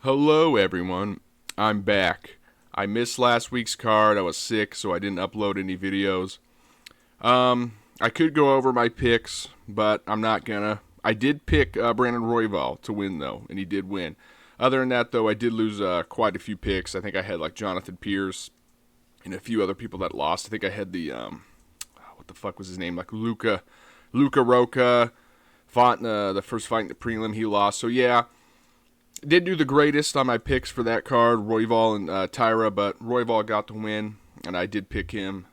Hello, everyone. I'm back. I missed last week's card. I was sick, so I didn't upload any videos. I could go over my picks, but I'm not gonna. I did pick Brandon Royval to win, though, and he did win. Other than that, though, I did lose quite a few picks. I think I had like Jonathan Pierce and a few other people that lost. I think I had the what the fuck was his name? Like Luca Roca fought in the first fight in the prelim. He lost. So yeah. Did do the greatest on my picks for that card, Royval and Tyra, but Royval got the win, and I did pick him.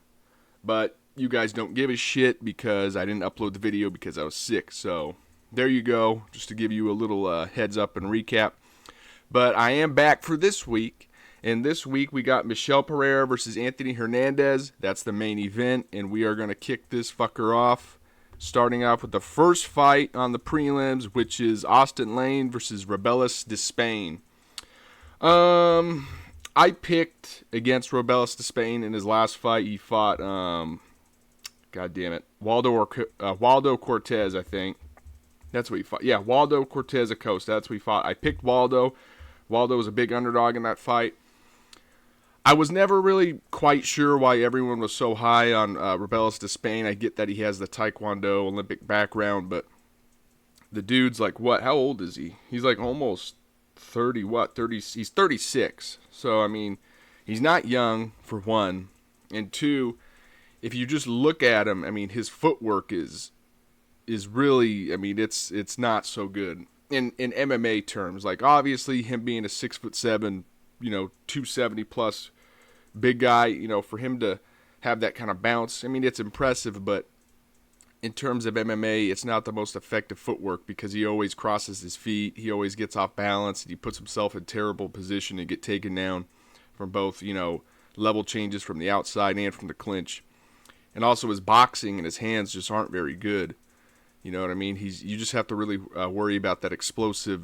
But you guys don't give a shit because I didn't upload the video because I was sick. So there you go, just to give you a little heads up and recap. But I am back for this week, and this week we got Michel Pereira versus Anthony Hernandez. That's the main event, and we are going to kick this fucker off. Starting off with the first fight on the prelims, which is Austin Lane versus Robelis Despain. I picked against Robelis Despain in his last fight. He fought, God damn it, Waldo Cortez, I think. That's what he fought. Yeah, Waldo Cortez Acosta. That's what he fought. I picked Waldo. Waldo was a big underdog in that fight. I was never really quite sure why everyone was so high on Robelis Despain. I get that he has the Taekwondo Olympic background, but the dude's like, what? How old is he? He's like almost 30, what? 30? He's 36. So, I mean, he's not young, for one. And two, if you just look at him, I mean, his footwork is really, I mean, it's not so good in MMA terms. Like, obviously, him being a 6'7", 270 plus big guy, for him to have that kind of bounce, I mean, it's impressive, but in terms of MMA, it's not the most effective footwork because he always crosses his feet, he always gets off balance, and he puts himself in terrible position to get taken down from both, level changes from the outside and from the clinch. And also his boxing and his hands just aren't very good. You know what I mean? You just have to really worry about that explosive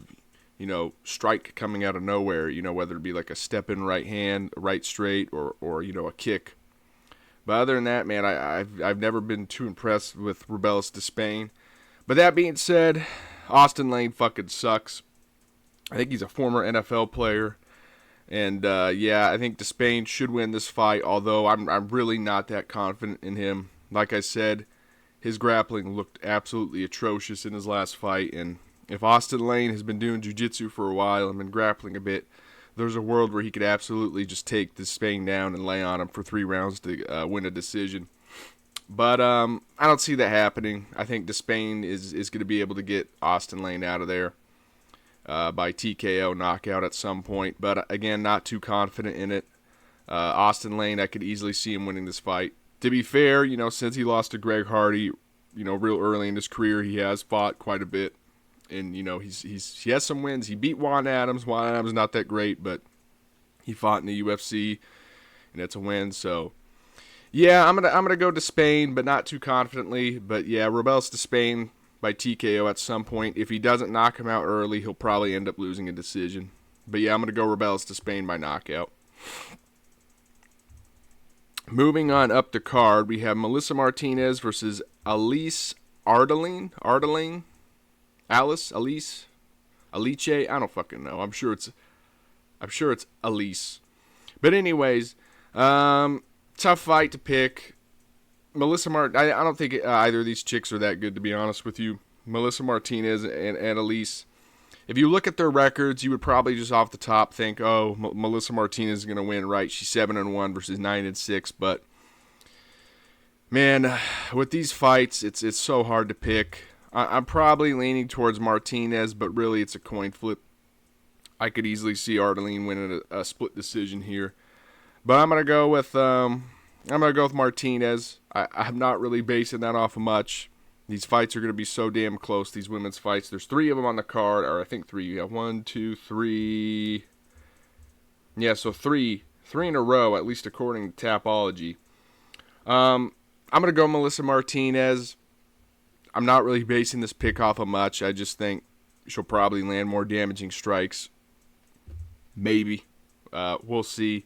strike coming out of nowhere, whether it be like a step-in right hand, right straight, or a kick. But other than that, man, I've never been too impressed with Robelis Despain. But that being said, Austin Lane fucking sucks. I think he's a former NFL player. And, I think Despain should win this fight, although I'm really not that confident in him. Like I said, his grappling looked absolutely atrocious in his last fight, and if Austin Lane has been doing jiu-jitsu for a while and been grappling a bit, there's a world where he could absolutely just take Despain down and lay on him for 3 rounds to win a decision. But I don't see that happening. I think Despain is going to be able to get Austin Lane out of there by TKO knockout at some point. But again, not too confident in it. Austin Lane, I could easily see him winning this fight. To be fair, since he lost to Greg Hardy, real early in his career, he has fought quite a bit. And, he has some wins. He beat Juan Adams. Juan Adams is not that great, but he fought in the UFC, and it's a win. So, yeah, I'm gonna go to Spain, but not too confidently. But, yeah, Robelis Despain by TKO at some point. If he doesn't knock him out early, he'll probably end up losing a decision. But, yeah, I'm going to go Robelis Despain by knockout. Moving on up the card, we have Melissa Martinez versus Alice Alice, Alice, I don't fucking know. I'm sure it's Alice. But anyways, tough fight to pick. Melissa I don't think either of these chicks are that good, to be honest with you. Melissa Martinez and Alice. If you look at their records, you would probably just off the top think, oh, Melissa Martinez is going to win, right? She's 7-1 versus 9-6. But man, with these fights, it's so hard to pick. I'm probably leaning towards Martinez, but really it's a coin flip. I could easily see Ardeline winning a split decision here, but I'm gonna go with Martinez. I'm not really basing that off of much. These fights are gonna be so damn close. These women's fights. There's 3 of them on the card, or I think 3. You have 1, 2, 3. Yeah, so 3 in a row, at least according to Tapology. I'm gonna go Melissa Martinez. I'm not really basing this pick off of much. I just think she'll probably land more damaging strikes. Maybe. We'll see.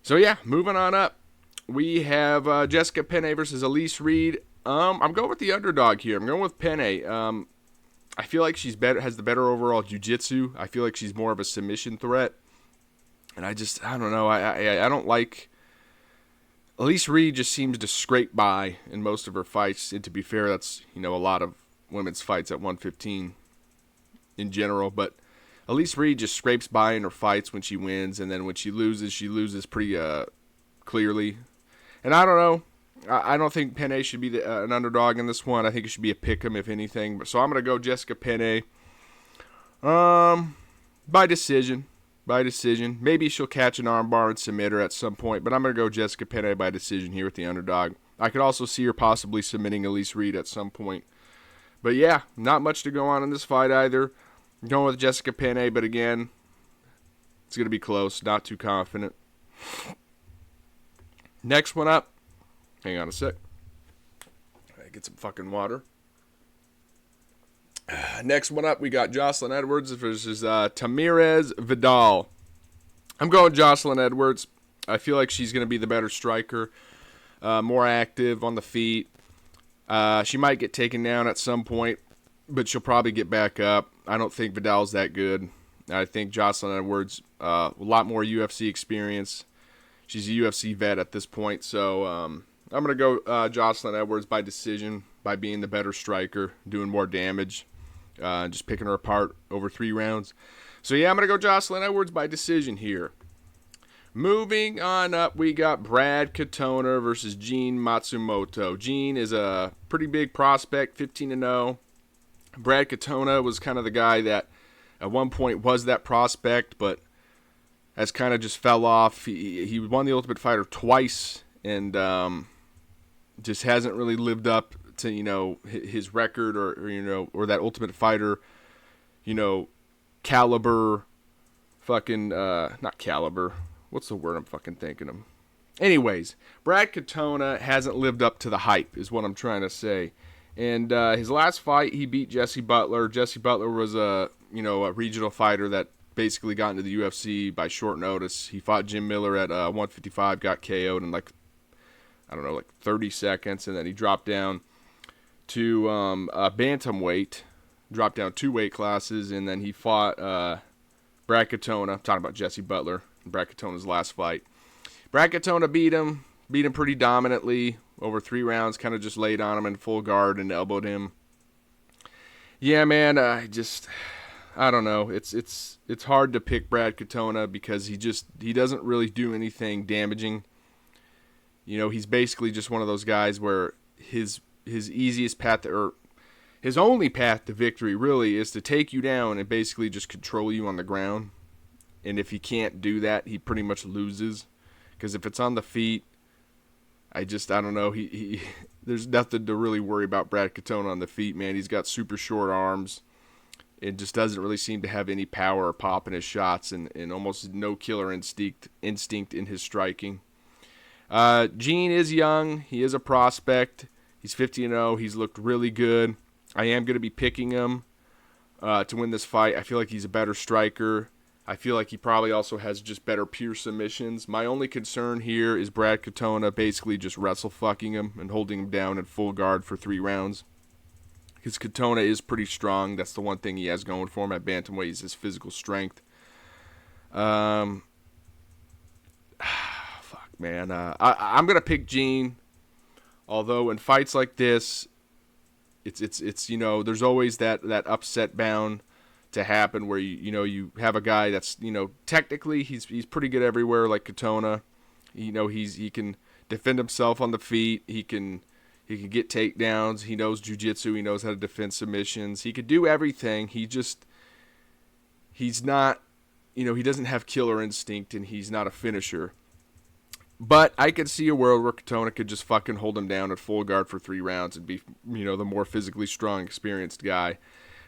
So, yeah, moving on up. We have Jessica Penne versus Elise Reed. I'm going with the underdog here. I'm going with Penne. I feel like she's better, has the better overall jiu-jitsu. I feel like she's more of a submission threat. And I don't know. I don't like. Elise Reed just seems to scrape by in most of her fights. And to be fair, that's, a lot of women's fights at 115 in general. But Elise Reed just scrapes by in her fights when she wins. And then when she loses pretty clearly. And I don't know. I don't think Penne should be an underdog in this one. I think it should be a pick'em, if anything. So I'm going to go Jessica Penne. By decision. Maybe she'll catch an armbar and submit her at some point, but I'm going to go Jessica Penne by decision here with the underdog. I could also see her possibly submitting Elise Reed at some point. But yeah, not much to go on in this fight either. I'm going with Jessica Penne, but again, it's going to be close. Not too confident. Next one up. Hang on a sec. Get some fucking water. Next one up, we got Jocelyn Edwards versus Tamirez Vidal. I'm going Jocelyn Edwards. I feel like she's going to be the better striker, more active on the feet. She might get taken down at some point, but she'll probably get back up. I don't think Vidal's that good. I think Jocelyn Edwards, a lot more UFC experience. She's a UFC vet at this point, so I'm going to go Jocelyn Edwards by decision, by being the better striker, doing more damage. Just picking her apart over 3 rounds. So, yeah, I'm going to go Jocelyn Edwards by decision here. Moving on up, we got Brad Katona versus Gene Matsumoto. Gene is a pretty big prospect, 15-0. Brad Katona was kind of the guy that at one point was that prospect, but has kind of just fell off. He won the Ultimate Fighter twice and just hasn't really lived up to, his record or that Ultimate Fighter, caliber, fucking, not caliber. What's the word I'm fucking thinking of? Anyways, Brad Katona hasn't lived up to the hype is what I'm trying to say. And his last fight, he beat Jesse Butler. Jesse Butler was a regional fighter that basically got into the UFC by short notice. He fought Jim Miller at 155, got KO'd in 30 seconds, and then he dropped down to bantamweight, dropped down 2 weight classes, and then he fought Brad Katona. I'm talking about Jesse Butler, Brad Katona's last fight. Brad Katona beat him pretty dominantly over 3 rounds, kind of just laid on him in full guard and elbowed him. Yeah, man, I don't know. It's hard to pick Brad Katona because he doesn't really do anything damaging. He's basically just one of those guys where his easiest path or his only path to victory really is to take you down and basically just control you on the ground. And if he can't do that, he pretty much loses. Because if it's on the feet, I don't know. He there's nothing to really worry about Brad Katona on the feet, man. He's got super short arms. It just doesn't really seem to have any power or pop in his shots and almost no killer instinct in his striking. Gene is young. He is a prospect. He's 50-0. He's looked really good. I am going to be picking him to win this fight. I feel like he's a better striker. I feel like he probably also has just better pure submissions. My only concern here is Brad Katona basically just wrestle fucking him and holding him down in full guard for 3 rounds. Because Katona is pretty strong. That's the one thing he has going for him at bantamweight is his physical strength. Fuck, man. I'm going to pick Gene. Although in fights like this, it's there's always that upset bound to happen where you have a guy that's technically he's pretty good everywhere like Katona. He can defend himself on the feet. He can get takedowns. He knows jiu-jitsu. He knows how to defend submissions. He could do everything. He's not he doesn't have killer instinct and he's not a finisher. But I could see a world where Katona could just fucking hold him down at full guard for 3 rounds and be, the more physically strong, experienced guy.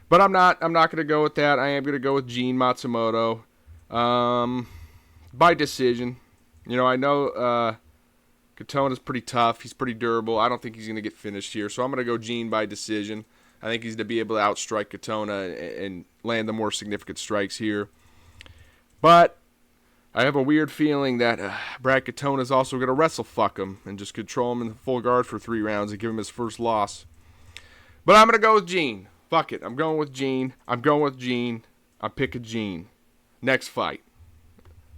But I'm not going to go with that. I am going to go with Gene Matsumoto by decision. I know Katona's pretty tough. He's pretty durable. I don't think he's going to get finished here. So I'm going to go Gene by decision. I think he's going to be able to outstrike Katona and land the more significant strikes here. But I have a weird feeling that Brad Katona is also going to wrestle fuck him and just control him in full guard for 3 rounds and give him his first loss. But I'm going to go with Gene. Fuck it. I'm going with Gene. I'm picking Gene. Next fight.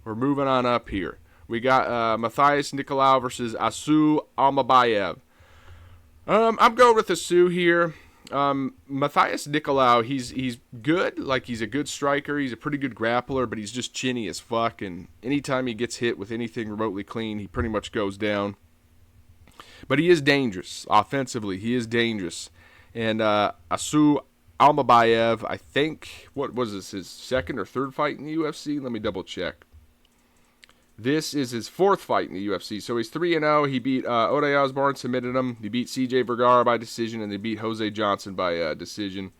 We're moving on up here. We got Matthias Nicolau versus Asu Almabayev. I'm going with Asu here. Matthias Nicolau, he's good. Like, he's a good striker. He's a pretty good grappler, but he's just chinny as fuck. And anytime he gets hit with anything remotely clean, he pretty much goes down. But he is dangerous. Offensively, he is dangerous. And Asu Almabayev, I think, what was this, his second or third fight in the UFC? Let me double check. This is his fourth fight in the UFC. So he's 3-0. He beat Ode Osborne, submitted him. He beat CJ Vergara by decision, and they beat Jose Johnson by decision.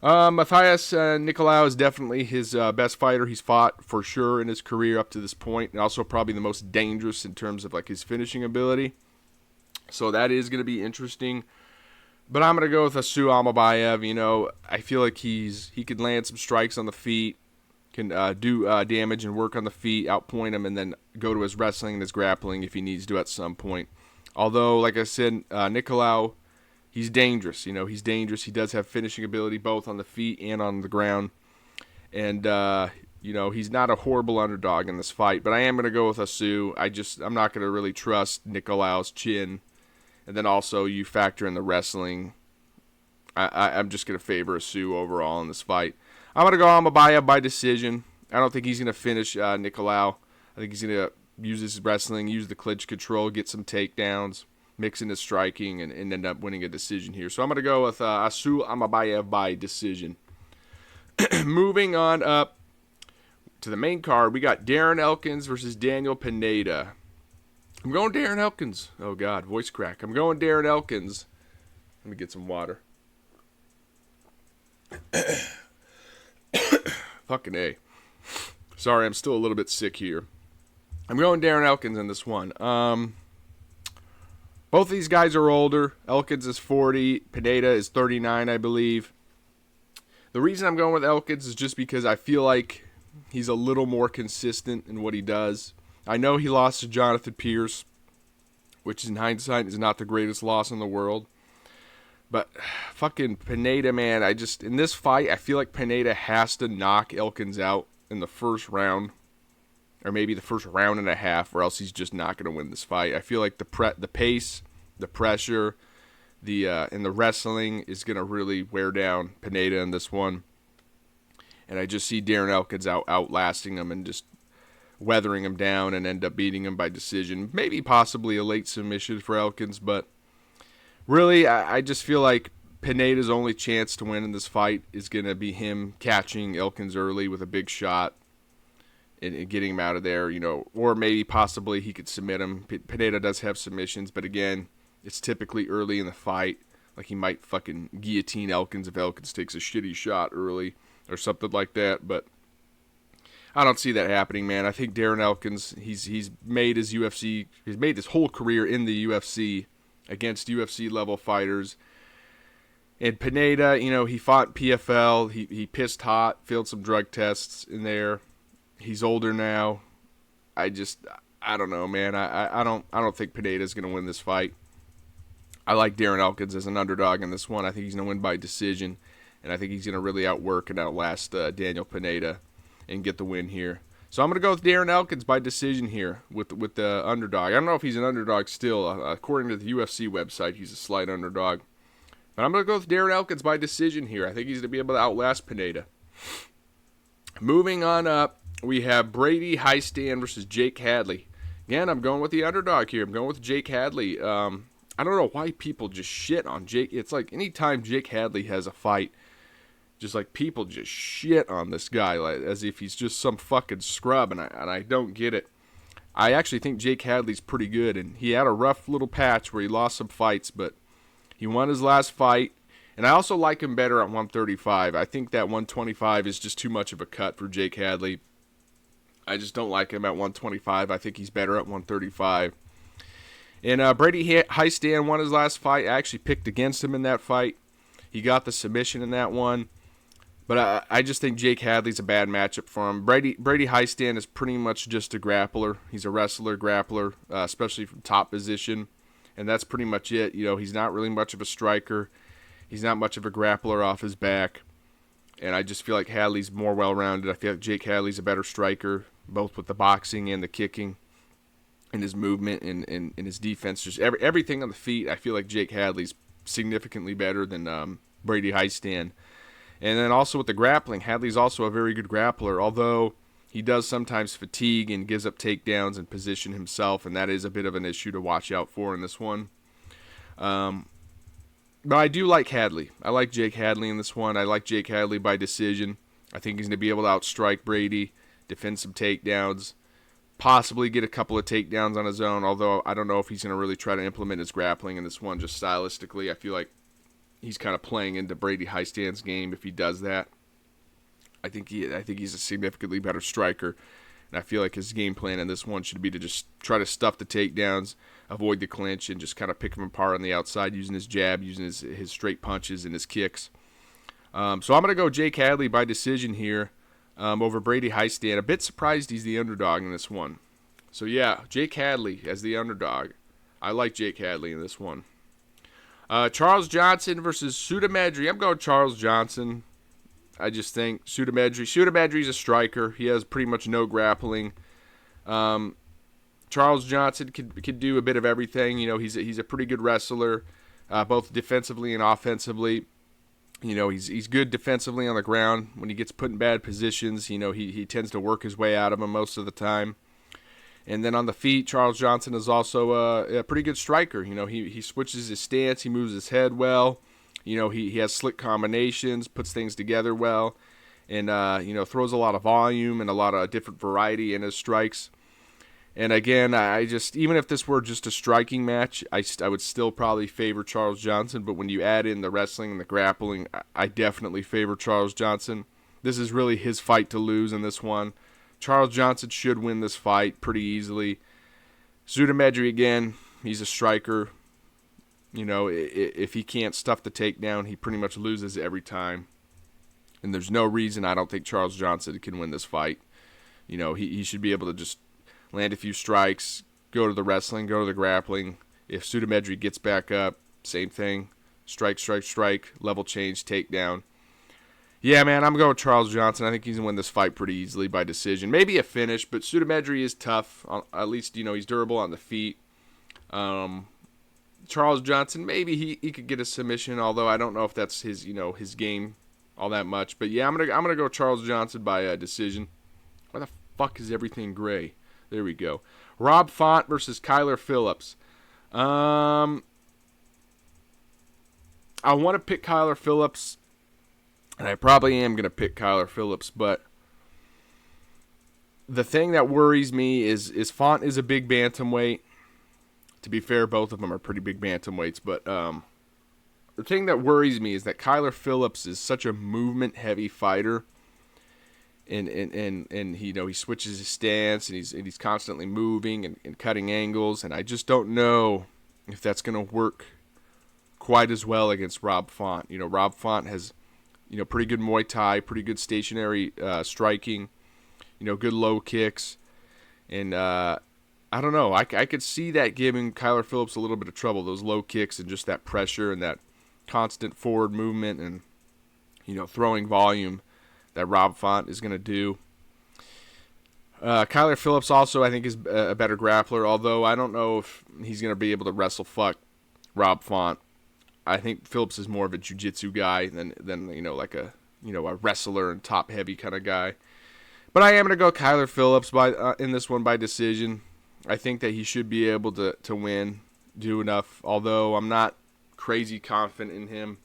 Matthias Nicolau is definitely his best fighter he's fought for sure in his career up to this point, and also probably the most dangerous in terms of like his finishing ability. So that is going to be interesting. But I'm going to go with Asu Almabayev. You know, I feel like he could land some strikes on the feet, can do damage and work on the feet, outpoint him, and then go to his wrestling and his grappling if he needs to at some point. Although, like I said, Nicolau, he's dangerous. You know, he's dangerous. He does have finishing ability both on the feet and on the ground. And, you know, he's not a horrible underdog in this fight. But I am going to go with Asu. I'm not going to really trust Nicolau's chin. And then also you factor in the wrestling. I'm just going to favor Asu overall in this fight. I'm going to go Almabayev by decision. I don't think he's going to finish Nicolau. I think he's going to use his wrestling, use the clinch control, get some takedowns, mix in his striking, and end up winning a decision here. So I'm going to go with Asu Almabayev by decision. Moving on up to the main card, we got Darren Elkins versus Daniel Pineda. I'm going Darren Elkins. Oh, God, voice crack. I'm going Darren Elkins. Let me get some water. Fucking A. Sorry, I'm still a little bit sick here. I'm going Darren Elkins in this one. Both of these guys are older. Elkins is 40. Pineda is 39, I believe. The reason I'm going with Elkins is just because I feel like he's a little more consistent in what he does. I know he lost to Jonathan Pierce, which in hindsight is not the greatest loss in the world. But fucking Pineda, man, in this fight, I feel like Pineda has to knock Elkins out in the first round, or maybe the first round and a half, or else he's just not going to win this fight. I feel like the pace, the pressure, and the wrestling is going to really wear down Pineda in this one. And I just see Darren Elkins outlasting him and just weathering him down and end up beating him by decision. Maybe possibly a late submission for Elkins, but really, I just feel like Pineda's only chance to win in this fight is going to be him catching Elkins early with a big shot and getting him out of there, you know, or maybe possibly he could submit him. Pineda does have submissions, but again, it's typically early in the fight. Like, he might fucking guillotine Elkins if Elkins takes a shitty shot early or something like that, but I don't see that happening, man. I think Darren Elkins, he's made his whole career in the UFC against UFC level fighters. And Pineda, you know, he fought PFL. He pissed hot, failed some drug tests in there. He's older now. I don't know, man. I don't think Pineda's going to win this fight. I like Darren Elkins as an underdog in this one. I think he's going to win by decision, and I think he's going to really outwork and outlast Daniel Pineda and get the win here. So I'm going to go with Darren Elkins by decision here with the underdog. I don't know if he's an underdog still. According to the UFC website, he's a slight underdog. But I'm going to go with Darren Elkins by decision here. I think he's going to be able to outlast Pineda. Moving on up, we have Brady Highstand versus Jake Hadley. Again, I'm going with the underdog here. I'm going with Jake Hadley. I don't know why people just shit on Jake. It's like anytime Jake Hadley has a fight, just like people just shit on this guy like, as if he's just some fucking scrub, and I don't get it. I actually think Jake Hadley's pretty good, and he had a rough little patch where he lost some fights, but he won his last fight, and I also like him better at 135. I think that 125 is just too much of a cut for Jake Hadley. I just don't like him at 125. I think he's better at 135. And Brady Highstand won his last fight. I actually picked against him in that fight. He got the submission in that one. But I just think Jake Hadley's a bad matchup for him. Brady Highstand is pretty much just a grappler. He's a wrestler, grappler, especially from top position. And that's pretty much it. You know, he's not really much of a striker. He's not much of a grappler off his back. And I just feel like Hadley's more well-rounded. I feel like Jake Hadley's a better striker, both with the boxing and the kicking and his movement and his defense. Just everything on the feet, I feel like Jake Hadley's significantly better than Brady Heistand. And then also with the grappling, Hadley's also a very good grappler, although he does sometimes fatigue and gives up takedowns and position himself, and that is a bit of an issue to watch out for in this one. But I do like Hadley. I like Jake Hadley in this one. I like Jake Hadley by decision. I think he's going to be able to outstrike Brady, defend some takedowns, possibly get a couple of takedowns on his own, although I don't know if he's going to really try to implement his grappling in this one just stylistically. I feel like he's kind of playing into Brady Heistand's game if he does that. I think he's a significantly better striker, and I feel like his game plan in this one should be to just try to stuff the takedowns, avoid the clinch, and just kind of pick him apart on the outside using his jab, using his straight punches and his kicks. So I'm going to go Jake Hadley by decision here over Brady Heistand. A bit surprised he's the underdog in this one. So yeah, Jake Hadley as the underdog. I like Jake Hadley in this one. Charles Johnson versus Sudamedri. I'm going Charles Johnson. I just think Sudamedri's a striker. He has pretty much no grappling. Charles Johnson could do a bit of everything. You know, he's a pretty good wrestler, both defensively and offensively. You know, he's good defensively on the ground. When he gets put in bad positions, you know, he tends to work his way out of them most of the time. And then on the feet, Charles Johnson is also a pretty good striker. You know, he switches his stance, he moves his head well. You know, he has slick combinations, puts things together well, and, you know, throws a lot of volume and a lot of different variety in his strikes. And again, even if this were just a striking match, I would still probably favor Charles Johnson. But when you add in the wrestling and the grappling, I definitely favor Charles Johnson. This is really his fight to lose in this one. Charles Johnson should win this fight pretty easily. Sudamedri, again, he's a striker. You know, if he can't stuff the takedown, he pretty much loses every time. And there's no reason I don't think Charles Johnson can win this fight. You know, he should be able to just land a few strikes, go to the wrestling, go to the grappling. If Sudamedri gets back up, same thing. Strike, strike, strike, level change, takedown. Yeah, man, I'm going with Charles Johnson. I think he's going to win this fight pretty easily by decision. Maybe a finish, but Sudamedri is tough. At least, you know, he's durable on the feet. Charles Johnson, maybe he could get a submission, although I don't know if that's his game all that much. But yeah, I'm gonna go Charles Johnson by decision. Why the fuck is everything gray? There we go. Rob Font versus Kyler Phillips. I want to pick Kyler Phillips, and I probably am going to pick Kyler Phillips, but the thing that worries me is Font is a big bantamweight. To be fair, both of them are pretty big bantamweights, but the thing that worries me is that Kyler Phillips is such a movement-heavy fighter, and he switches his stance, and he's constantly moving and cutting angles, and I just don't know if that's going to work quite as well against Rob Font. You know, Rob Font has, pretty good Muay Thai, pretty good stationary striking, good low kicks, and I don't know. I could see that giving Kyler Phillips a little bit of trouble, those low kicks and just that pressure and that constant forward movement and, throwing volume that Rob Font is going to do. Kyler Phillips also, I think, is a better grappler, although I don't know if he's going to be able to wrestle fuck Rob Font. I think Phillips is more of a jiu-jitsu guy than like a wrestler and top-heavy kind of guy. But I am going to go Kyler Phillips in this one by decision. I think that he should be able to win, do enough, although I'm not crazy confident in him.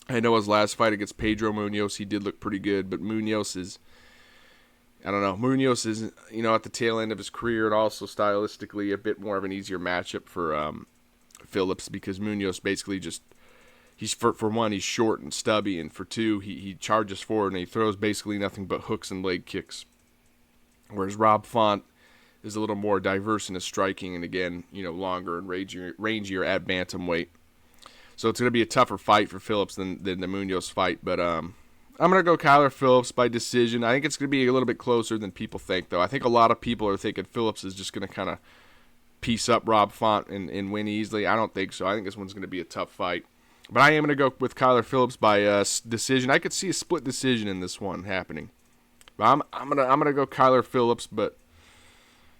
I know his last fight against Pedro Munoz, he did look pretty good, but Munoz is, at the tail end of his career and also stylistically a bit more of an easier matchup for Phillips because Munoz basically for one, he's short and stubby, and for two, he charges forward and he throws basically nothing but hooks and leg kicks. Whereas Rob Font is a little more diverse in his striking and, again, longer and rangier at bantamweight. So it's going to be a tougher fight for Phillips than the Munoz fight. But I'm going to go Kyler Phillips by decision. I think it's going to be a little bit closer than people think, though. I think a lot of people are thinking Phillips is just going to kind of piece up Rob Font and win easily. I don't think so. I think this one's going to be a tough fight. But I am going to go with Kyler Phillips by decision. I could see a split decision in this one happening. But I'm gonna go Kyler Phillips, but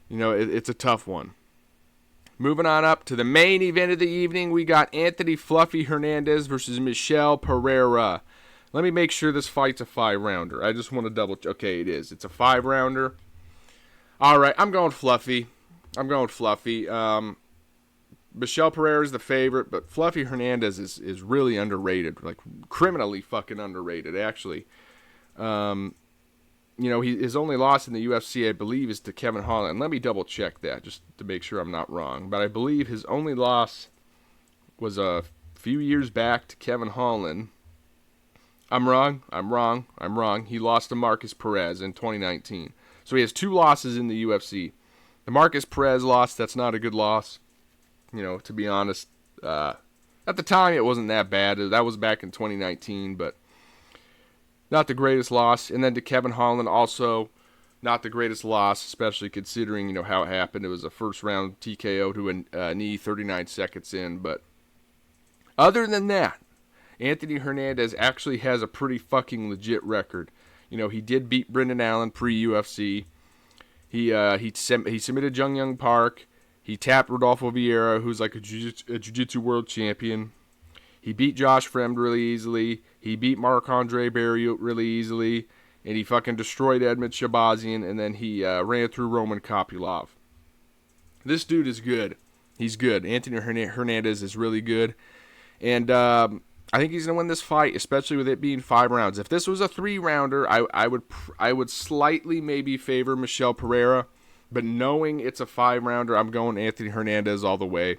it's a tough one. Moving on up to the main event of the evening, we got Anthony Fluffy Hernandez versus Michel Pereira. Let me make sure this fight's a 5-rounder. I just want to double check. Okay, it is. It's a 5-rounder. All right, I'm going Fluffy. Michel Pereira is the favorite, but Fluffy Hernandez is really underrated, like criminally fucking underrated, actually. His only loss in the UFC, I believe, is to Kevin Holland. Let me double check that just to make sure I'm not wrong. But I believe his only loss was a few years back to Kevin Holland. I'm wrong. He lost to Marcus Perez in 2019. So he has 2 losses in the UFC. The Marcus Perez loss, that's not a good loss. To be honest. At the time, it wasn't that bad. That was back in 2019, but not the greatest loss. And then to Kevin Holland, also not the greatest loss, especially considering, how it happened. It was a first-round TKO to a knee 39 seconds in. But other than that, Anthony Hernandez actually has a pretty fucking legit record. He did beat Brendan Allen pre-UFC. He submitted Jung Park. He tapped Rodolfo Vieira, who's like a jiu-jitsu world champion. He beat Josh Fremd really easily. He beat Marc-Andre Barriault really easily. And he fucking destroyed Edmund Shabazian. And then he ran through Roman Kopylov. This dude is good. He's good. Anthony Hernandez is really good. And I think he's going to win this fight, especially with it being 5 rounds. If this was a 3-rounder, I would slightly maybe favor Michel Pereira. But knowing it's a 5-rounder, I'm going Anthony Hernandez all the way.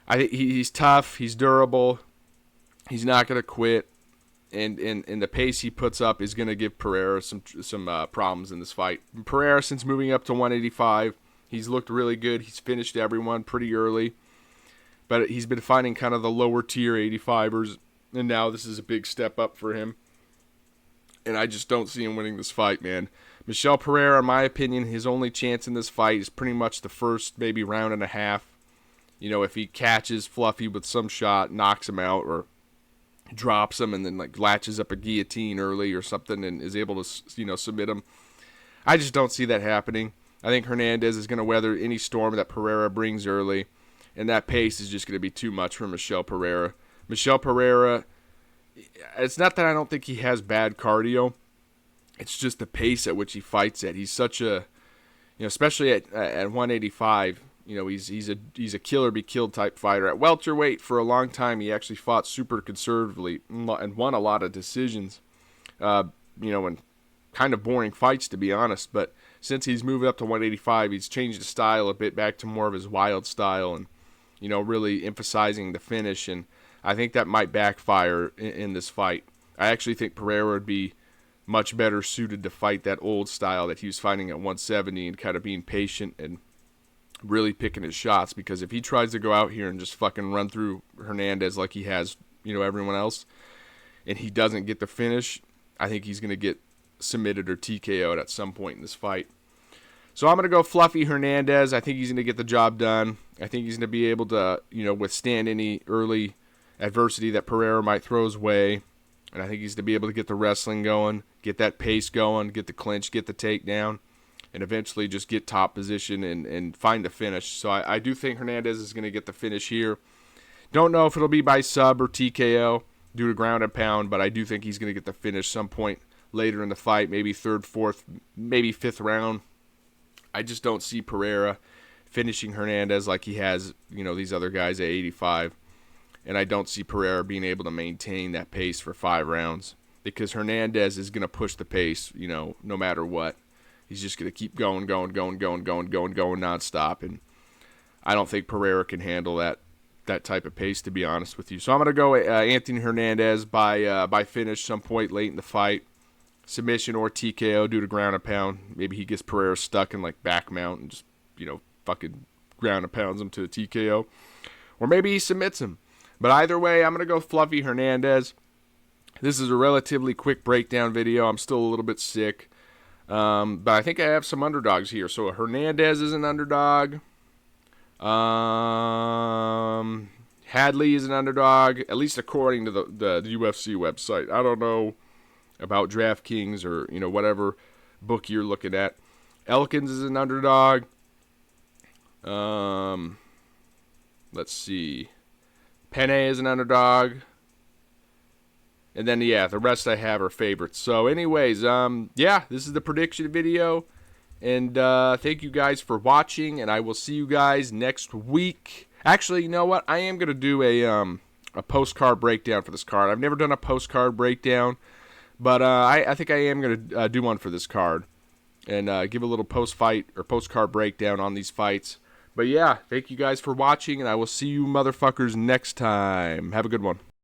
I think he's tough. He's durable. He's not going to quit. And the pace he puts up is going to give Pereira some problems in this fight. Pereira, since moving up to 185, he's looked really good. He's finished everyone pretty early. But he's been fighting kind of the lower tier 85ers. And now this is a big step up for him. And I just don't see him winning this fight, man. Michel Pereira, in my opinion, his only chance in this fight is pretty much the first maybe round and a half. If he catches Fluffy with some shot, knocks him out, or drops him and then latches up a guillotine early or something and is able to submit him. I just don't see that happening. I think Hernandez is going to weather any storm that Pereira brings early, and that pace is just going to be too much for Michel Pereira. Michel Pereira, it's not that I don't think he has bad cardio. It's just the pace at which he fights at. He's such a, especially at 185, he's a kill or be killed type fighter. At welterweight, for a long time, he actually fought super conservatively and won a lot of decisions, and kind of boring fights, to be honest. But since he's moved up to 185, he's changed his style a bit back to more of his wild style and, really emphasizing the finish. And I think that might backfire in this fight. I actually think Pereira would be much better suited to fight that old style that he was fighting at 170 and kind of being patient and really picking his shots, because if he tries to go out here and just fucking run through Hernandez like he has, everyone else, and he doesn't get the finish, I think he's going to get submitted or TKO'd at some point in this fight. So I'm going to go Fluffy Hernandez. I think he's going to get the job done. I think he's going to be able to, withstand any early adversity that Pereira might throw his way. And I think he's to be able to get the wrestling going, get that pace going, get the clinch, get the takedown, and eventually just get top position and find the finish. So I do think Hernandez is going to get the finish here. Don't know if it'll be by sub or TKO due to ground and pound, but I do think he's going to get the finish some point later in the fight, maybe 3rd, 4th, maybe 5th round. I just don't see Pereira finishing Hernandez like he has, these other guys at 85. And I don't see Pereira being able to maintain that pace for 5 rounds, because Hernandez is going to push the pace, no matter what. He's just going to keep going nonstop. And I don't think Pereira can handle that type of pace, to be honest with you. So I'm going to go Anthony Hernandez by finish some point late in the fight. Submission or TKO due to ground and pound. Maybe he gets Pereira stuck in back mount and just, fucking ground and pounds him to a TKO. Or maybe he submits him. But either way, I'm going to go Fluffy Hernandez. This is a relatively quick breakdown video. I'm still a little bit sick. But I think I have some underdogs here. So Hernandez is an underdog. Hadley is an underdog, at least according to the UFC website. I don't know about DraftKings or, whatever book you're looking at. Elkins is an underdog. Let's see. Penne is an underdog. And then, the rest I have are favorites. So, anyways, this is the prediction video. And thank you guys for watching, and I will see you guys next week. Actually, you know what? I am going to do a postcard breakdown for this card. I've never done a postcard breakdown, but I think I am going to do one for this card and give a little post-fight or postcard breakdown on these fights. But, thank you guys for watching, and I will see you motherfuckers next time. Have a good one.